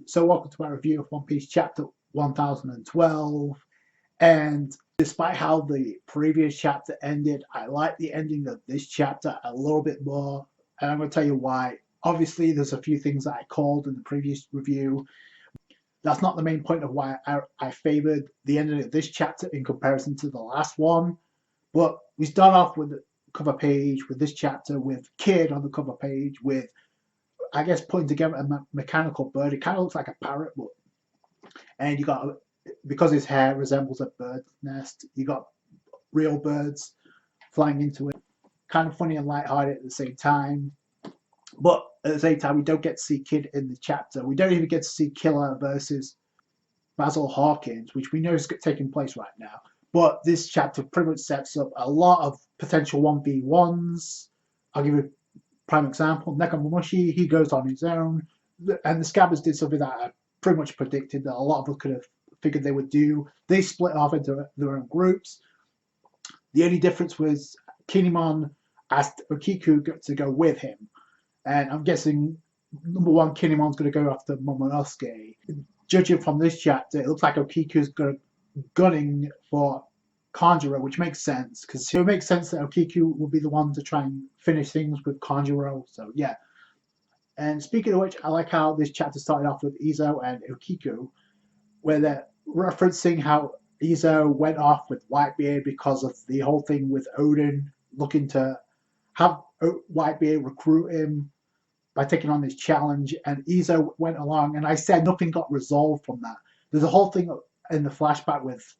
So welcome to my review of One Piece chapter 1012. And despite how the previous chapter ended, I like the ending of this chapter a little bit more. And I'm going to tell you why. Obviously, there's a few things that I called in the previous review. That's not the main point of why I favored the ending of this chapter in comparison to the last one. But we start off with the cover page with this chapter with Kid on the cover page with, I guess, putting together a mechanical bird. It kind of looks like a parrot, but and you got, because his hair resembles a bird's nest, you got real birds flying into it. Kind of funny and lighthearted at the same time. But at the same time, we don't get to see Kid in the chapter. We don't even get to see Killer versus Basil Hawkins, which we know is taking place right now. But this chapter pretty much sets up a lot of potential 1v1s. I'll give you a prime example. Nekomamushi, he goes on his own. And the Scabbers did something that I pretty much predicted that a lot of us could have figured they would do. They split off into their own groups. The only difference was Kinemon asked Okiku to go with him. And I'm guessing, number one, Kinemon's going to go after Momonosuke. Judging from this chapter, it looks like Okiku's gunning for Kanjuro, which makes sense, because it makes sense that Okiku will be the one to try and finish things with Kanjuro. So, yeah. And speaking of which, I like how this chapter started off with Izo and Okiku, where they're referencing how Izo went off with Whitebeard because of the whole thing with Odin looking to have Whitebeard recruit him by taking on this challenge, and Izo went along, and I said nothing got resolved from that. There's a whole thing in the flashback with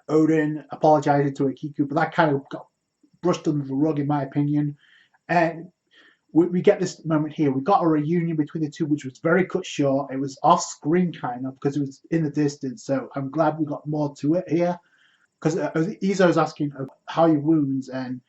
Odin apologizing to Okiku, but that kind of got brushed under the rug in my opinion. And we get this moment here. We got a reunion between the two, which was very cut short. It was off screen kind of because it was in the distance, so I'm glad we got more to it here, because Izo's asking how your wounds, and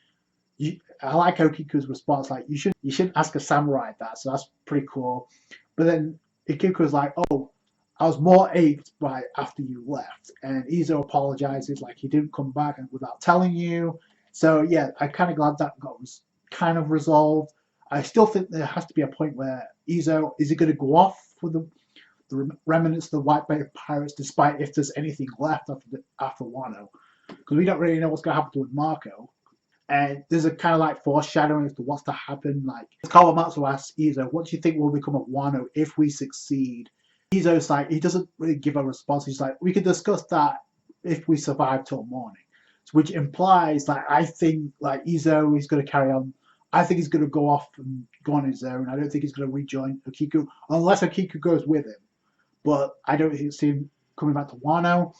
I like Okiku's response, like you shouldn't ask a samurai that, so that's pretty cool. But then Okiku's like, oh, I was more ached by after you left, and Izo apologizes like he didn't come back and without telling you. So yeah, I'm kind of glad that was kind of resolved. I still think there has to be a point where Izo, is he going to go off for the remnants of the Whitebeard Pirates, despite if there's anything left after Wano, because we don't really know what's going to happen with Marco. And there's a kind of like foreshadowing as to what's to happen. Like Kawamatsu asks Izo, what do you think will become of Wano if we succeed? Izo's like, he doesn't really give a response. He's like, we could discuss that if we survive till morning. Which implies, like, I think like Izo is going to carry on. I think he's going to go off and go on his own. I don't think he's going to rejoin Okiku unless Okiku goes with him. But I don't see him coming back to Wano.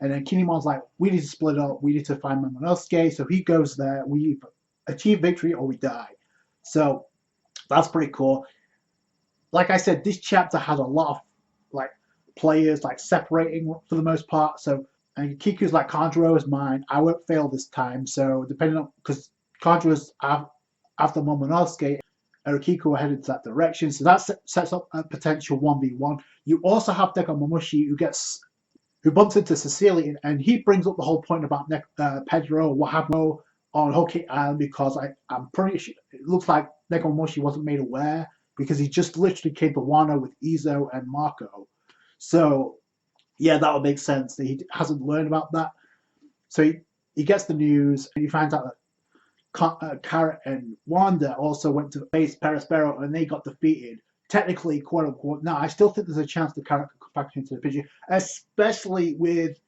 And then Kinemon's like, we need to split up. We need to find Momonosuke. So he goes there. We achieve victory or we die. So that's pretty cool. Like I said, this chapter has a lot of like players like separating for the most part. So and Kiku's like, Kanjuro is mine. I won't fail this time. So depending on, because Kanjuro's after Momonosuke, and Okiku are headed to that direction. So that sets up a potential 1v1. You also have Nekomamushi who bumps into Cecilia, and he brings up the whole point about Pedro, what happened on Whole Cake Island, because I'm pretty sure it looks like Nekomamushi wasn't made aware, because he just literally came to Wano with Izo and Marco. So yeah, that would make sense that he hasn't learned about that. So he gets the news, and he finds out that Carrot and Wanda also went to face Perospero, and they got defeated. Technically, quote unquote. Now, I still think there's a chance the Carrot could come back into the picture, especially with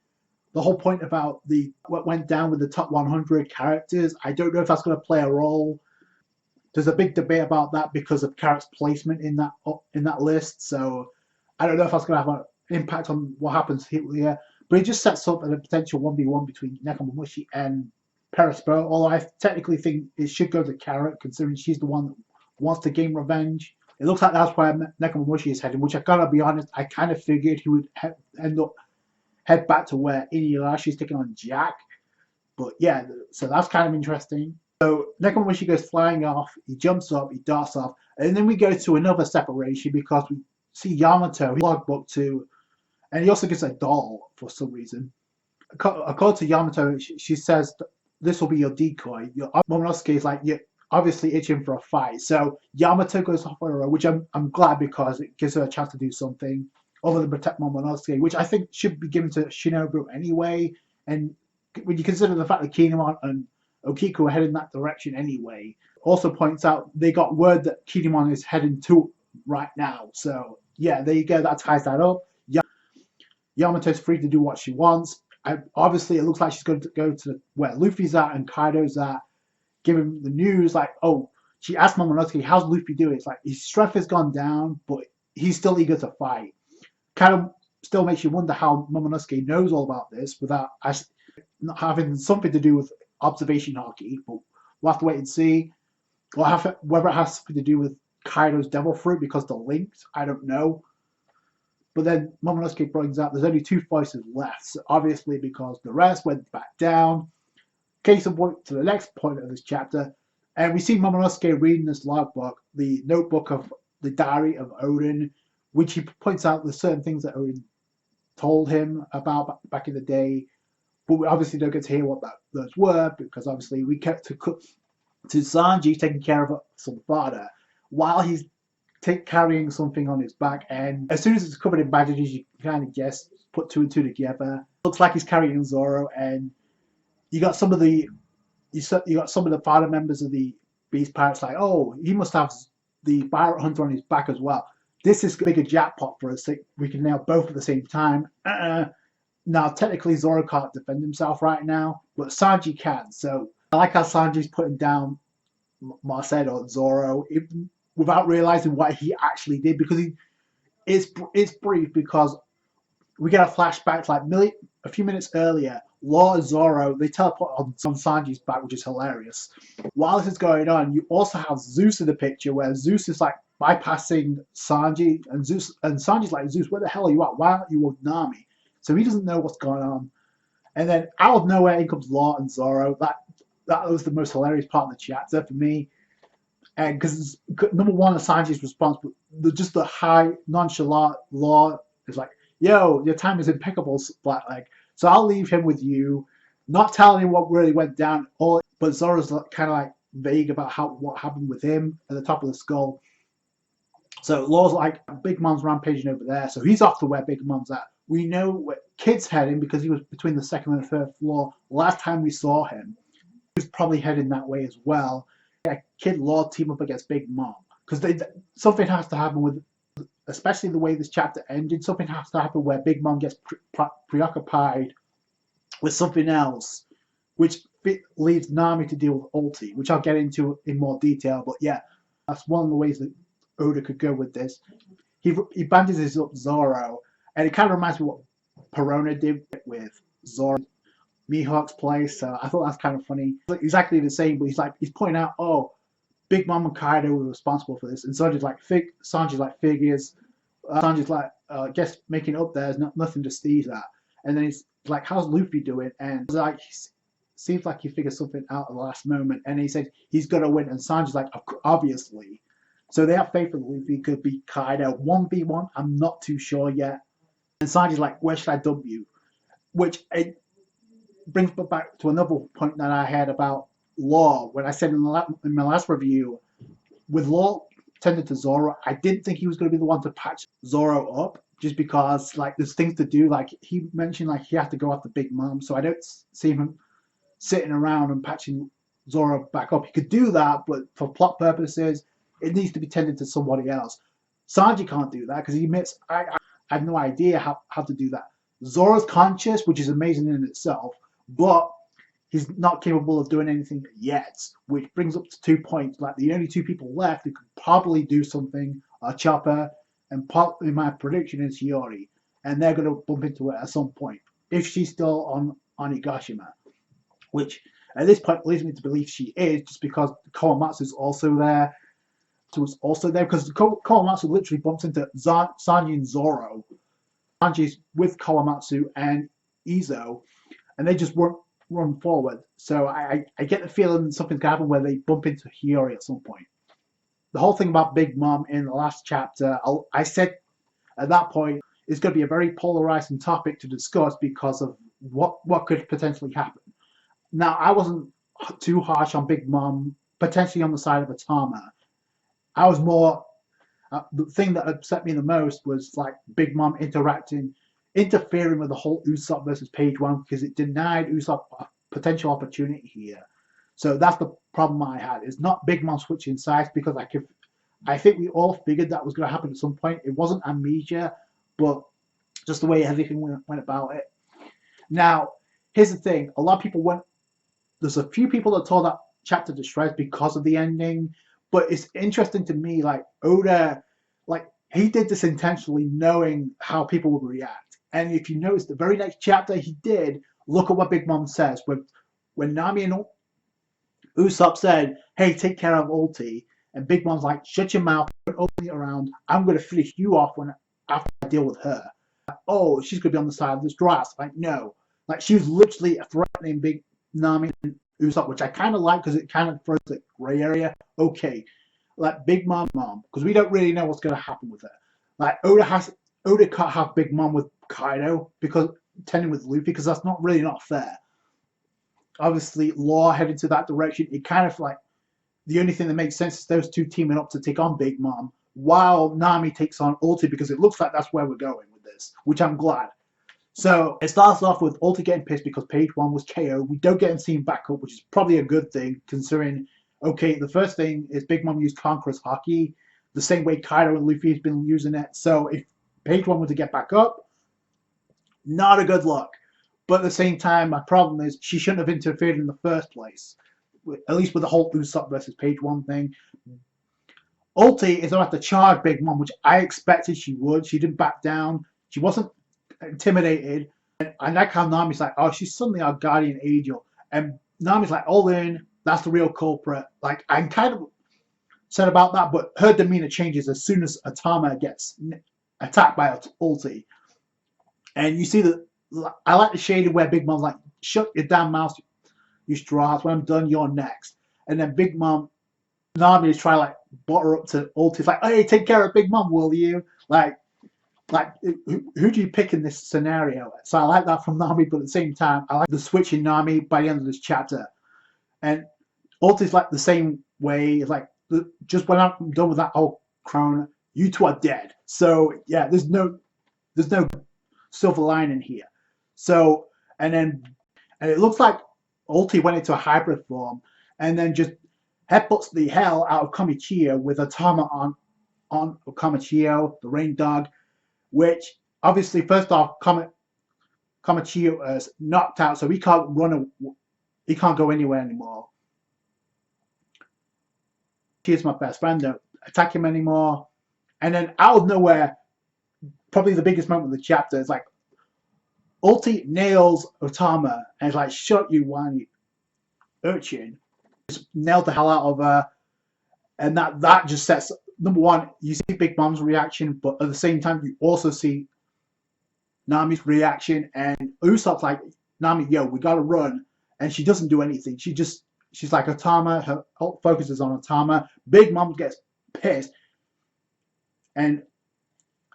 the whole point about what went down with the top 100 characters. I don't know if that's going to play a role. There's a big debate about that because of Carrot's placement in that list. So I don't know if that's going to have an impact on what happens here. But it just sets up a potential 1v1 between Nekomamushi and Perospero. Although I technically think it should go to Carrot, considering she's the one that wants to gain revenge. It looks like that's where Nekomamushi is heading, which I gotta be honest, I kind of figured he would head back to where Inuyasha is taking on Jack. But yeah, so that's kind of interesting. So Nekomamushi goes flying off, he jumps up, he darts off, and then we go to another separation because we see Yamato, his logbook too, and he also gets a doll for some reason. According to Yamato, she says, this will be your decoy. Momonosuke is like, obviously itching for a fight. So Yamato goes off on her own, which I'm glad because it gives her a chance to do something other than protect Momonosuke, which I think should be given to Shinobu anyway. And when you consider the fact that Kinemon and Okiku are heading that direction anyway, also points out they got word that Kinemon is heading to right now. So yeah, there you go. That ties that up. Yamato's free to do what she wants. Obviously, it looks like she's going to go to where Luffy's at and Kaido's at, give him the news like, oh, she asked Momonosuke, how's Luffy doing? It's like his strength has gone down, but he's still eager to fight. Kind of still makes you wonder how Momonosuke knows all about this without not having something to do with observation hockey. But we'll have to wait and see. Whether it has something to do with Kaido's devil fruit because they're linked, I don't know. But then Momonosuke brings out there's only 2 voices left, so obviously because the rest went back down. Case in point to the next point of this chapter, and we see Momonosuke reading this logbook, the notebook of the diary of Odin, which he points out there's certain things that Odin told him about back in the day, but we obviously don't get to hear what those were because obviously we kept to Sanji taking care of some fodder while he's carrying something on his back, and as soon as it's covered in bandages, you can kind of guess, put 2 and 2 together. Looks like he's carrying Zoro, and you got some of the fodder members of the Beast Pirates like, oh, he must have the Pirate Hunter on his back as well. This is a bigger jackpot for us. We can nail both at the same time. Now, technically, Zoro can't defend himself right now, but Sanji can. So I like how Sanji's putting down Marcel or Zoro, without realizing what he actually did, because it's brief because we get a flashback like a few minutes earlier. Law and Zoro, they teleport on Sanji's back, which is hilarious. While this is going on, you also have Zeus in the picture, where Zeus is like bypassing Sanji, and Sanji's like, Zeus, where the hell are you at? Why aren't you with Nami? So he doesn't know what's going on. And then out of nowhere, in comes Law and Zoro. That was the most hilarious part of the chapter for me. And because number one, Sanji's response, just the high nonchalant Law is like, yo, your time is impeccable, Blackleg. So I'll leave him with you, not telling him what really went down. But Zoro's kind of like vague about what happened with him at the top of the skull. So Law's like, Big Mom's rampaging over there, so he's off to where Big Mom's at. We know where Kid's heading because he was between the 2nd and 3rd floor last time we saw him. He was probably heading that way as well. Yeah, Kid Law team up against Big Mom because something has to happen with, especially the way this chapter ended. Something has to happen where Big Mom gets preoccupied with something else, which leaves Nami to deal with Ulti, which I'll get into in more detail. But yeah, that's one of the ways that Oda could go with this. He bandages up Zoro, and it kind of reminds me of what Perona did with Zoro, Mihawk's place. So I thought that's kind of funny. Exactly the same, but he's pointing out, oh, Big Mom and Kaido were responsible for this, and Sanji's like figures. Sanji's like, guess making it up there is nothing to sneeze at. And then he's like, how's Luffy doing? And it's like, seems like he figured something out at the last moment, and he said he's gonna win. And Sanji's like, obviously. So they have faith that Luffy could beat Kaido 1v1. I'm not too sure yet. And Sanji's like, where should I dump you? Which it brings me back to another point that I had about Law. When I said in my last review, with Law tended to Zoro, I didn't think he was going to be the one to patch Zoro up, just because like there's things to do. Like he mentioned, like he had to go after Big Mom, so I don't see him sitting around and patching Zoro back up. He could do that, but for plot purposes, it needs to be tended to somebody else. Sanji can't do that because he admits I have no idea how to do that. Zoro's conscious, which is amazing in itself, but he's not capable of doing anything yet, which brings up to 2 points. Like the only 2 people left who could probably do something are Chopper, and probably my prediction is Hiyori, and they're going to bump into it at some point if she's still on Onigashima, which at this point leads me to believe she is, just because Kawamatsu's also there. So it's also there because Kawamatsu literally bumps into Sanji and Zoro. Sanji's with Kawamatsu and Izo, and they just run forward. So I get the feeling something's going to happen where they bump into Hiyori at some point. The whole thing about Big Mom in the last chapter, I said at that point, is going to be a very polarizing topic to discuss because of what could potentially happen. Now, I wasn't too harsh on Big Mom potentially on the side of Atama. I was more the thing that upset me the most was like Big Mom interfering with the whole Usopp versus Page One because it denied Usopp a potential opportunity here. So that's the problem I had. It's not Big Mom switching sides because I think we all figured that was going to happen at some point. It wasn't amnesia, but just the way everything went about it. Now, here's the thing: a lot of people went. There's a few people that tore that chapter to shreds because of the ending. But it's interesting to me, like Oda, like he did this intentionally, knowing how people would react. And if you notice, the very next chapter he did, look at what Big Mom says. When Nami and Usopp said, "Hey, take care of Ulti," and Big Mom's like, "Shut your mouth, don't open it around. I'm gonna finish you off after I deal with her." Oh, she's gonna be on the side of this grass. Like no, like she was literally threatening Big Nami and Usopp, which I kind of like because it kind of throws the gray area. Okay, like Big Mom, because we don't really know what's going to happen with her. Like Oda can't have Big Mom with Kaido because tending with Luffy because that's not fair. Obviously, Law headed to that direction. It kind of like the only thing that makes sense is those two teaming up to take on Big Mom while Nami takes on Ulti because it looks like that's where we're going with this, which I'm glad. So it starts off with Ulti getting pissed because Page One was KO. We don't get him seen back up, which is probably a good thing considering, okay, the first thing is Big Mom used Conqueror's Haki the same way Kaido and Luffy has been using it. So if Page One were to get back up, not a good look. But at the same time, my problem is she shouldn't have interfered in the first place, at least with the whole Usopp versus Page One thing. Ulti is about to charge Big Mom, which I expected she would. She didn't back down. She wasn't intimidated, and I like how Nami's like, oh, she's suddenly our guardian angel, and Nami's like, all in, that's the real culprit. Like I kind of said about that, but her demeanor changes as soon as Atama gets attacked by Ulti, and you see that I like the shading where Big Mom's like, shut your damn mouth, you straws. When I'm done, you're next. And then Big Mom, Nami is trying to like butter up to Ulti. It's like, hey, take care of Big Mom, will you? Like who do you pick in this scenario? So I like that from Nami, but at the same time, I like the switch in Nami by the end of this chapter. And Ulti's like the same way. It's like, just when I'm done with that whole crone, you two are dead. So yeah, there's no silver lining here. So and it looks like Ulti went into a hybrid form and then just headbutts the hell out of Komichio with Atama on Komichio, the rain dog. Which obviously, first off, Komichio is knocked out, so he can't he can't go anywhere anymore. He's my best friend, don't attack him anymore. And then out of nowhere, probably the biggest moment of the chapter is like Ulti nails Otama and is like, shut you whiny urchin. Just nailed the hell out of her. And that just sets, number one, you see Big Mom's reaction, but at the same time, you also see Nami's reaction. And Usopp's like, Nami, yo, we gotta run. And she doesn't do anything. She's like Otama, her focus is on Otama. Big Mom gets pissed. And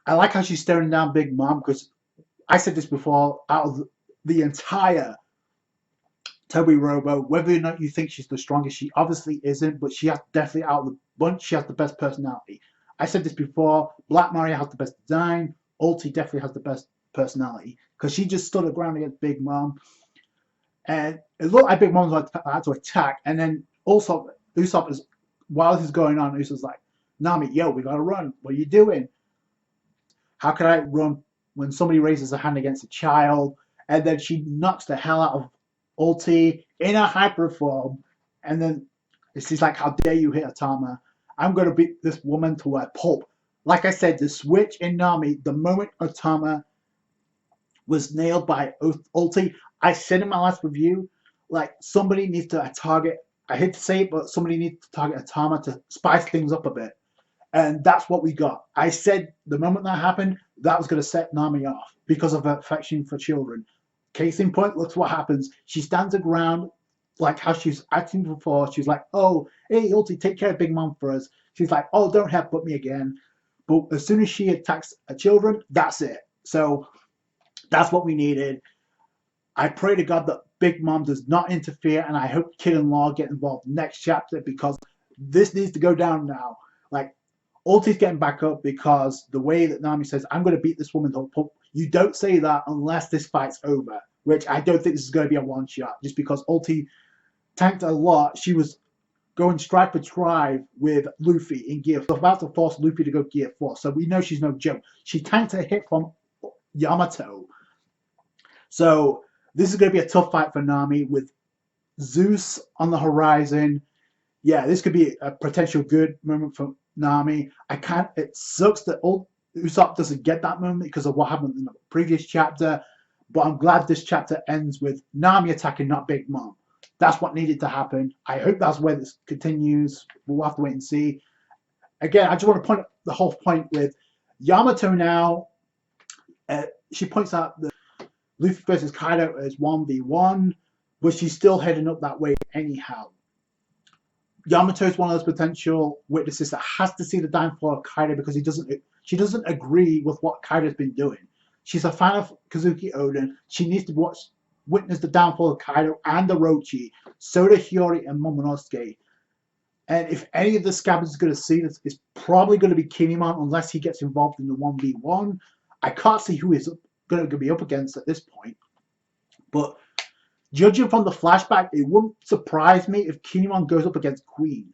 I like how she's staring down Big Mom because I said this before, out of the entire Toby Robo, whether or not you think she's the strongest, she obviously isn't, but she has definitely out of the bunch, she has the best personality. I said this before, Black Maria has the best design, Ulti definitely has the best personality, because she just stood her ground against Big Mom, and it looked like Big Mom was about to attack, and then also Usopp is, while this is going on, Usopp's like, Nami, yo, we gotta run, what are you doing? How can I run when somebody raises a hand against a child? And then she knocks the hell out of Ulti in a hyper form, and then she's like, how dare you hit Atama? I'm going to beat this woman to a pulp. Like I said, the switch in Nami, the moment Atama was nailed by Ulti, I said in my last review, like somebody needs to target, I hate to say it, but somebody needs to target Atama to spice things up a bit. And that's what we got. I said the moment that happened, that was going to set Nami off because of her affection for children. Case in point, look what happens. She stands her ground like how she's acting before. She's like, oh, hey, Ulti, take care of Big Mom for us. She's like, oh, don't headbutt me again. But as soon as she attacks her children, that's it. So that's what we needed. I pray to God that Big Mom does not interfere, and I hope Kid and Law get involved next chapter, because this needs to go down now. Like, Ulti's getting back up because the way that Nami says, I'm going to beat this woman up, you don't say that unless this fight's over, which I don't think this is going to be a one-shot, just because Ulti tanked a lot. She was going strike for strike with Luffy in Gear 4, about to force Luffy to go Gear 4, so we know she's no joke. She tanked a hit from Yamato. So this is going to be a tough fight for Nami with Zeus on the horizon. Yeah, this could be a potential good moment for Nami. It sucks that Usopp doesn't get that moment because of what happened in the previous chapter, but I'm glad this chapter ends with Nami attacking, not Big Mom. That's what needed to happen. I hope that's where this continues. We'll have to wait and see. Again, I just want to point out the whole point with Yamato now. She points out that Luffy versus Kaido is 1v1, but she's still heading up that way anyhow. Yamato is one of those potential witnesses that has to see the downfall of Kaido because she doesn't agree with what Kaido's been doing. She's a fan of Kazuki Oden. She needs to witness the downfall of Kaido and Orochi, Soda Hiyori, and Momonosuke. And if any of the Scabbards is going to see this, it's probably going to be Kinemon unless he gets involved in the 1v1. I can't see who is going to be up against at this point. But judging from the flashback, it wouldn't surprise me if Kinemon goes up against Queen.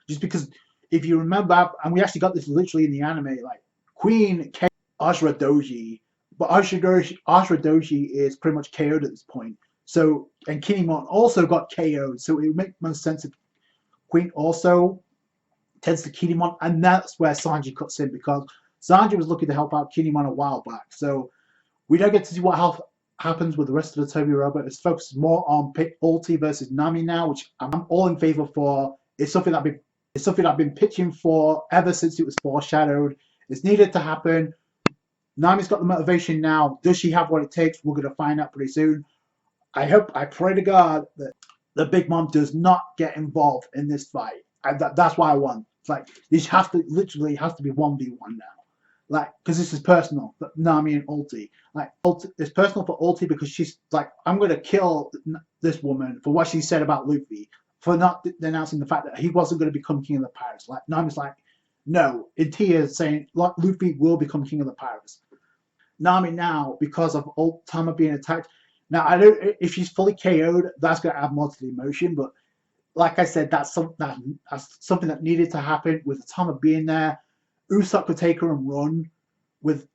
Just because, if you remember, and we actually got this literally in the anime, like, Queen KO'd Ashura Doji, but Ashura Doji is pretty much KO'd at this point. So, and Kinemon also got KO'd, so it would make most sense if Queen also tends to Kinemon, and that's where Sanji cuts in, because Sanji was looking to help out Kinemon a while back. So, we don't get to see what happens with the rest of the Toby Robot. It's focused more on Ulti versus Nami now, which I'm all in favor for. It's something I've been pitching for ever since it was foreshadowed. It's needed to happen. Nami's got the motivation now. Does she have what it takes? We're going to find out pretty soon. I pray to God that the Big Mom does not get involved in this fight. That's why I want. It's like, this literally has to be 1v1 now. Like, because this is personal for Nami and Ulti. Like, it's personal for Ulti because she's like, I'm going to kill this woman for what she said about Luffy, for not denouncing the fact that he wasn't going to become king of the pirates. Like, Nami's like, no, in tears, saying, like, Luffy will become king of the pirates. Nami now, because of Tama being attacked, now I don't, if she's fully KO'd, that's going to add more to the emotion, but like I said, that's something that needed to happen with Tama being there. Usopp could take her and run with.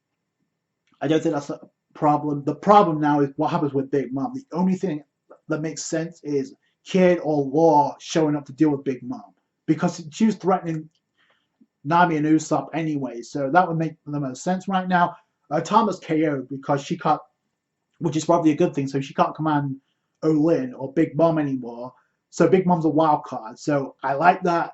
I don't think that's a problem. The problem now is what happens with Big Mom. The only thing that makes sense is Kid or Law showing up to deal with Big Mom, because she was threatening Nami and Usopp anyway. So that would make the most sense right now. Tama's KO'd because she can't, which is probably a good thing. So she can't command Olin or Big Mom anymore. So Big Mom's a wild card. So I like that.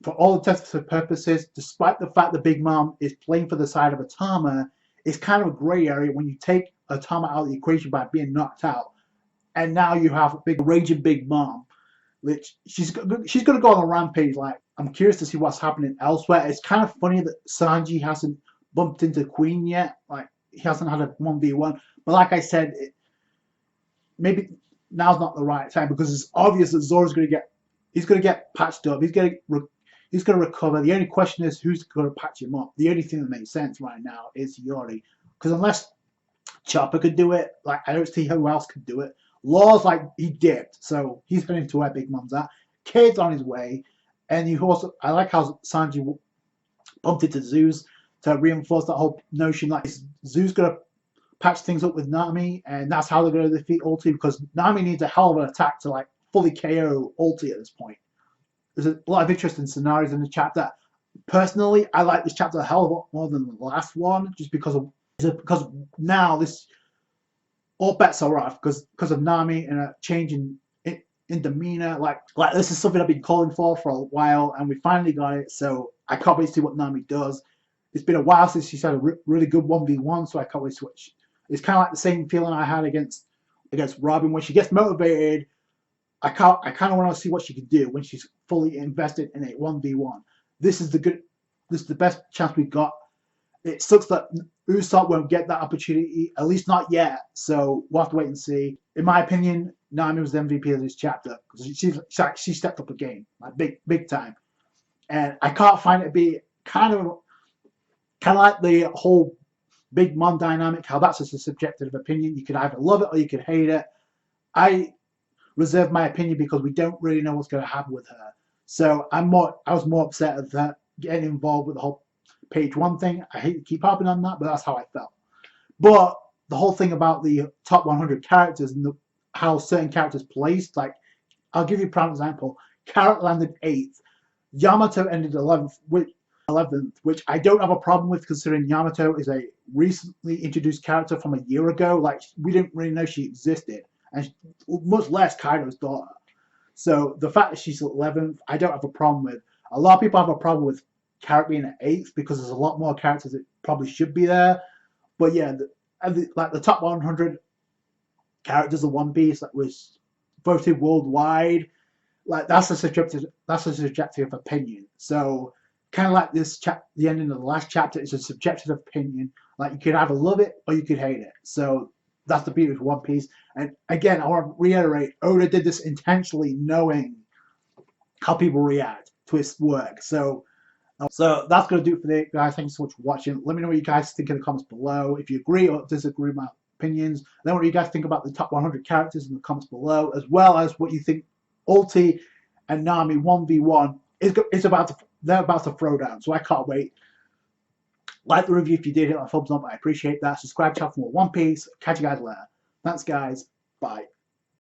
For all intents and purposes, despite the fact that Big Mom is playing for the side of Atama, it's kind of a gray area when you take Atama out of the equation by being knocked out. And now you have a big raging Big Mom, which she's going to go on a rampage. Like, I'm curious to see what's happening elsewhere. It's kind of funny that Sanji hasn't bumped into Queen yet. Like, he hasn't had a 1v1. But like I said, maybe now's not the right time, because it's obvious that Zoro's going to get patched up. He's going to recover. The only question is who's going to patch him up. The only thing that makes sense right now is Hiyori, because unless Chopper could do it, like, I don't see who else could do it. Law's like, he dipped, so he's heading to where Big Mom's at. Kid's on his way, and I like how Sanji bumped into Zeus to reinforce that whole notion, like, Zeus going to patch things up with Nami, and that's how they're going to defeat Ulti, because Nami needs a hell of an attack to, like, fully KO Ulti at this point. There's a lot of interesting scenarios in the chapter. Personally, I like this chapter a hell of a lot more than the last one, just because now this, all bets are off because of Nami and a change in demeanor. Like this is something I've been calling for a while, and we finally got it. So I can't wait to see what Nami does. It's been a while since she's had a really good 1v1, so I can't wait to switch. It's kind of like the same feeling I had against Robin when she gets motivated. I kind of want to see what she can do when she's fully invested in a 1v1. This is the best chance we've got. It sucks that Usopp won't get that opportunity, at least not yet. So we'll have to wait and see. In my opinion, Nami was the MVP of this chapter because she stepped up a game, like big time. And I can't find it to be kind of like the whole Big Mom dynamic, how that's just a subjective opinion. You can either love it or you can hate it. I reserve my opinion because we don't really know what's going to happen with her. So I was more upset at that getting involved with the whole page one thing. I hate to keep harping on that, but that's how I felt. But the whole thing about the top 100 characters and how certain characters placed, like, I'll give you a prime example. Carrot landed 8th. Yamato ended 11th, which I don't have a problem with considering Yamato is a recently introduced character from a year ago. Like, we didn't really know she existed, and much less Kaido's daughter. So the fact that she's 11th, I don't have a problem with. A lot of people have a problem with Carrot being at 8th because there's a lot more characters that probably should be there. But yeah, like the top 100 characters of One Piece that was voted worldwide, like that's a subjective opinion. So kind of like this the ending of the last chapter is a subjective opinion. Like, you could either love it or you could hate it. So that's the beauty of One Piece. And again, I want to reiterate, Oda did this intentionally, knowing how people react to his work. So that's going to do it for today, guys. Thank you so much for watching. Let me know what you guys think in the comments below. If you agree or disagree with my opinions. Then what do you guys think about the top 100 characters in the comments below, as well as what you think Ulti and Nami 1v1 they're about to throw down. So I can't wait. Like the review if you did, hit that thumbs up. I appreciate that. Subscribe to the channel for more One Piece. Catch you guys later. Thanks, guys. Bye.